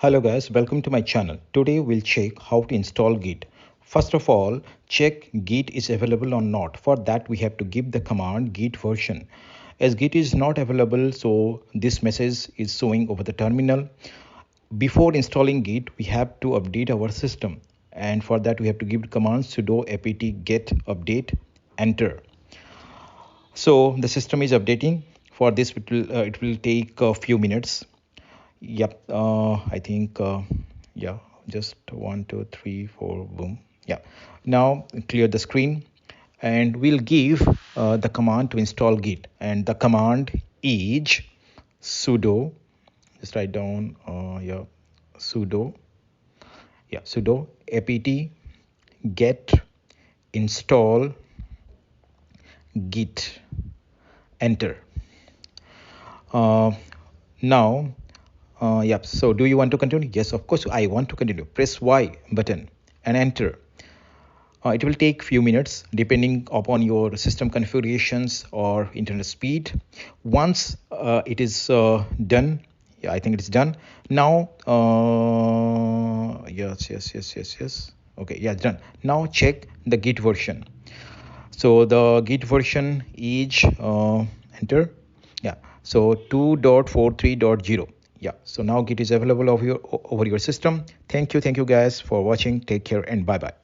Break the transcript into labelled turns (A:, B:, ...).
A: Hello guys, welcome to my channel. Today we'll check how to install Git. First of all, check Git is available or not. For that we have to give the command git version. As Git is not available, so this message is showing over the terminal. Before installing Git, we have to update our system. And for that we have to give the command sudo apt get update enter. So the system is updating. For this it will take a few minutes. Yep, I think, yeah, just 1, 2, 3, 4, boom. Yeah, now clear the screen and we'll give the command to install Git. And the command is sudo, just write down, yeah, sudo, sudo apt get install Git, enter. Now, yep, so do you want to continue? Yes, of course I want to continue. Press Y button and enter. It will take few minutes depending upon your system configurations or internet speed. Once it is done, yeah, I think it is done. Now, yes. Okay, yeah, done. Now check the Git version. So the Git version is enter. Yeah, so 2.43.0. Yeah, so now Git is available over your system. Thank you guys for watching. Take care and bye bye.